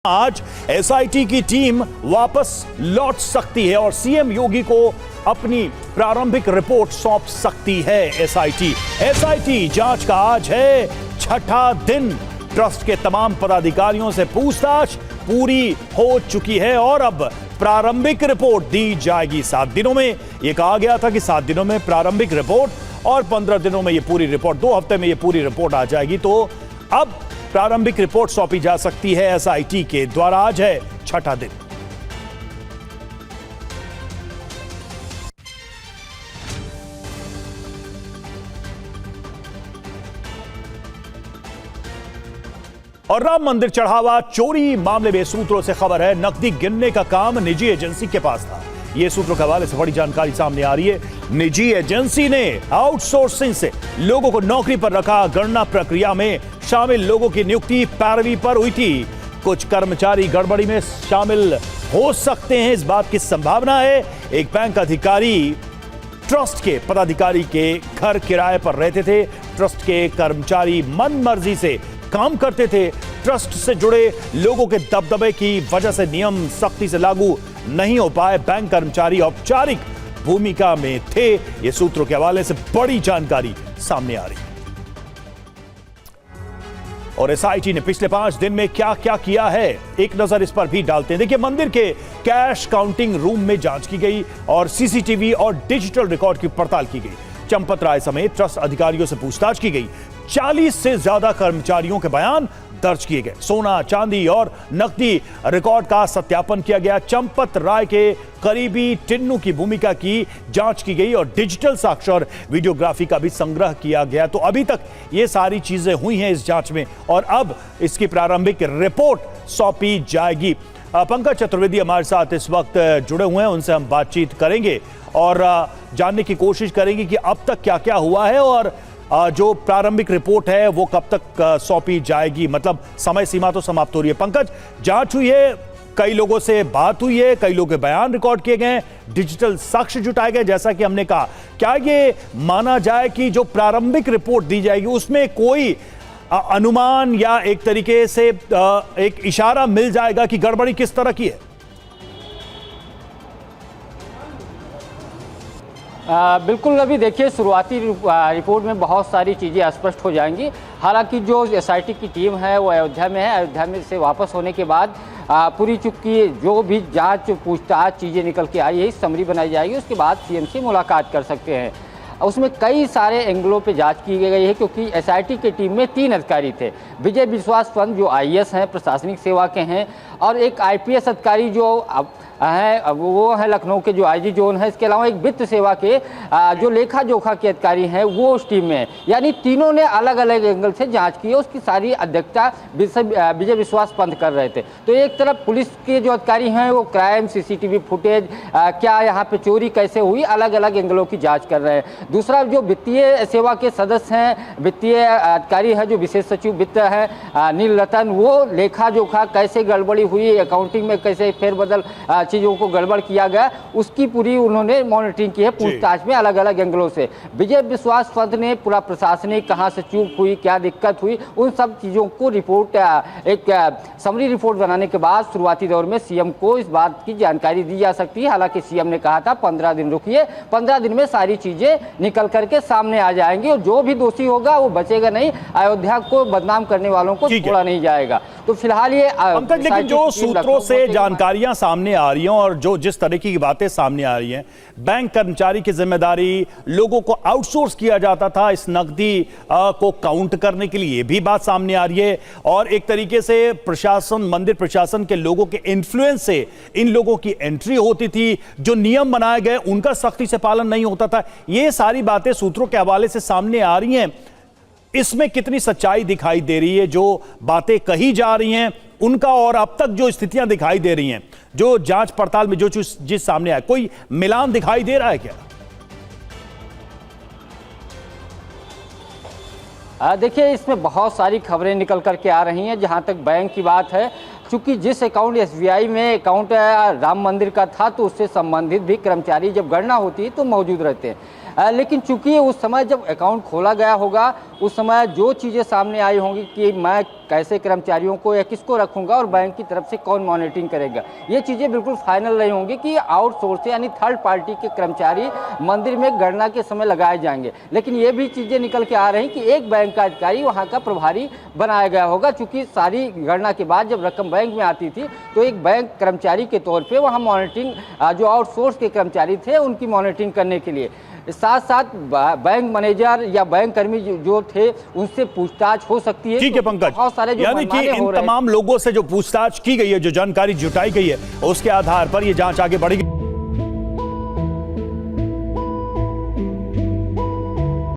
आज एसआईटी की टीम वापस लौट सकती है और सीएम योगी को अपनी प्रारंभिक रिपोर्ट सौंप सकती है। एसआईटी जांच का आज है छठा दिन। ट्रस्ट के तमाम पदाधिकारियों से पूछताछ पूरी हो चुकी है और अब प्रारंभिक रिपोर्ट दी जाएगी 7 दिनों में। यह कहा गया था कि 7 दिनों में प्रारंभिक रिपोर्ट और 15 दिनों में यह पूरी रिपोर्ट, 2 हफ्ते में यह पूरी रिपोर्ट आ जाएगी। तो अब प्रारंभिक रिपोर्ट सौंपी जा सकती है एसआईटी के द्वारा। आज है छठा दिन। और राम मंदिर चढ़ावा चोरी मामले में सूत्रों से खबर है नकदी गिनने का काम निजी एजेंसी के पास था। यह सूत्रों के हवाले से बड़ी जानकारी सामने आ रही है। निजी एजेंसी ने आउटसोर्सिंग से लोगों को नौकरी पर रखा। गणना प्रक्रिया में शामिल लोगों की नियुक्ति पैरवी पर हुई थी। कुछ कर्मचारी गड़बड़ी में शामिल हो सकते हैं, इस बात की संभावना है। एक बैंक अधिकारी ट्रस्ट के पदाधिकारी के घर किराए पर रहते थे। ट्रस्ट के कर्मचारी मन मर्जी से काम करते थे। ट्रस्ट से जुड़े लोगों के दबदबे की वजह से नियम सख्ती से लागू नहीं हो पाए। बैंक कर्मचारी औपचारिक भूमिका में थे। ये सूत्रों के हवाले से बड़ी जानकारी सामने आ रही है। और एसआईटी ने पिछले 5 दिन में क्या क्या किया है, एक नजर इस पर भी डालते हैं। देखिए, मंदिर के कैश काउंटिंग रूम में जांच की गई और सीसीटीवी और डिजिटल रिकॉर्ड की पड़ताल की गई। चंपत राय समेत ट्रस्ट अधिकारियों से पूछताछ की गई। 40 से ज्यादा कर्मचारियों के बयान दर्ज किए गए। सोना, चांदी और नकदी रिकॉर्ड का सत्यापन किया गया। चंपत राय के करीबी टिन्नू की भूमिका की जांच की गई और डिजिटल साक्ष्य और वीडियोग्राफी का भी संग्रह किया गया। तो अभी तक ये सारी चीजें हुई हैं इस जांच में और अब इसकी प्रारंभिक रिपोर्ट सौंपी जाएगी। पंकज चतुर्वेदी हमारे साथ इस वक्त जुड़े हुए हैं, उनसे हम बातचीत करेंगे और जानने की कोशिश करेंगे कि अब तक क्या क्या हुआ है और जो प्रारंभिक रिपोर्ट है वो कब तक सौंपी जाएगी। मतलब समय सीमा तो समाप्त हो रही है। पंकज, जांच हुई है, कई लोगों से बात हुई है, कई लोगों के बयान रिकॉर्ड किए गए, डिजिटल साक्ष्य जुटाए गए जैसा कि हमने कहा। क्या ये माना जाए कि जो प्रारंभिक रिपोर्ट दी जाएगी उसमें कोई अनुमान या एक तरीके से एक इशारा मिल जाएगा कि गड़बड़ी किस तरह की है? बिल्कुल। अभी देखिए, शुरुआती रिपोर्ट में बहुत सारी चीज़ें स्पष्ट हो जाएंगी। हालांकि जो एसआईटी की टीम है वो अयोध्या में है। अयोध्या में से वापस होने के बाद पूरी चुकी जो भी जांच पूछताछ चीज़ें निकल के आई है, समरी बनाई जाएगी। उसके बाद सीएम से मुलाकात कर सकते हैं। उसमें कई सारे एंगलों पे जांच की गई है क्योंकि एसआईटी की टीम में 3 अधिकारी थे। विजय विश्वास पंत जो आईएएस हैं, प्रशासनिक सेवा के हैं, और एक आईपीएस अधिकारी जो हैं वो है लखनऊ के जो आईजी जोन है। इसके अलावा एक वित्त सेवा के जो लेखा जोखा के अधिकारी हैं वो उस टीम में है। यानी तीनों ने अलग अलग एंगल से जांच की है। उसकी सारी अध्यक्षता विजय विश्वास पंत कर रहे थे। तो एक तरफ पुलिस के जो अधिकारी हैं वो क्राइम, सीसीटीवी फुटेज, क्या यहाँ पे चोरी कैसे हुई, अलग अलग एंगलों की जाँच कर रहे हैं। दूसरा, जो वित्तीय सेवा के सदस्य हैं, वित्तीय अधिकारी है जो विशेष सचिव वित्त है नील रतन, वो लेखा जोखा कैसे गड़बड़ी हुई, अकाउंटिंग में कैसे फेरबदल चीज़ों को गड़बड़ किया गया, उसकी पूरी उन्होंने मॉनिटरिंग की है पूछताछ में अलग अलग एंगलों से। विजय विश्वास पंत ने पूरा प्रशासनिक कहाँ से चूक हुई, क्या दिक्कत हुई, उन सब चीज़ों को रिपोर्ट एक समरी रिपोर्ट बनाने के बाद शुरुआती दौर में सीएम को इस बात की जानकारी दी जा सकती है। हालांकि सीएम ने कहा था 15 दिन रुकिए, 15 दिन में सारी चीज़ें निकल करके सामने आ जाएंगी और जो भी दोषी होगा वो बचेगा नहीं। अयोध्या को बदनाम करने वालों को छोड़ा नहीं जाएगा। तो फिलहाल ये लेकिन जो सूत्रों से जानकारियां सामने आ रही हैं और जो जिस तरीके की बातें सामने आ रही हैं, बैंक कर्मचारी की जिम्मेदारी, लोगों को आउटसोर्स किया जाता था इस नकदी को काउंट करने के लिए, भी बात सामने आ रही है। और एक तरीके से प्रशासन, मंदिर प्रशासन के लोगों के इन्फ्लुएंस से इन लोगों की एंट्री होती थी। जो नियम बनाए गए उनका सख्ती से पालन नहीं होता था। ये सारी बातें सूत्रों के हवाले से सामने आ रही हैं। इसमें कितनी सच्चाई दिखाई दे रही है? जो बातें कही जा रही हैं उनका और अब तक जो स्थितियां दिखाई दे रही हैं, जो जांच पड़ताल में जो जिस सामने आया, कोई मिलान दिखाई दे रहा है क्या? देखिए, इसमें बहुत सारी खबरें निकल करके आ रही हैं। जहां तक बैंक की बात है, चूंकि जिस अकाउंट एसबीआई में अकाउंट राम मंदिर का था तो उससे संबंधित भी कर्मचारी जब गणना होती है तो मौजूद रहते हैं। लेकिन चूंकि उस समय जब अकाउंट खोला गया होगा उस समय जो चीज़ें सामने आई होंगी कि मैं कैसे कर्मचारियों को या किसको रखूंगा और बैंक की तरफ से कौन मॉनिटरिंग करेगा। ये चीज़ें बिल्कुल फाइनल नहीं होंगी कि आउटसोर्स यानी थर्ड पार्टी के कर्मचारी मंदिर में गणना के समय लगाए जाएंगे। लेकिन ये भी चीज़ें निकल के आ रही कि एक बैंक का अधिकारी वहाँ का प्रभारी बनाया गया होगा, चूंकि सारी गणना के बाद जब रकम बैंक में आती थी तो एक बैंक कर्मचारी के तौर पे वहाँ मॉनिटरिंग जो आउटसोर्स के कर्मचारी थे उनकी मॉनिटरिंग करने के लिए, साथ साथ बैंक मैनेजर या बैंक कर्मी जो थे उनसे पूछताछ हो सकती है। ठीक है पंकज, बहुत सारे जो यानी कि इन तमाम लोगों से जो पूछताछ की गई है, जो जानकारी जुटाई गई है, उसके आधार पर यह जांच आगे बढ़ेगी।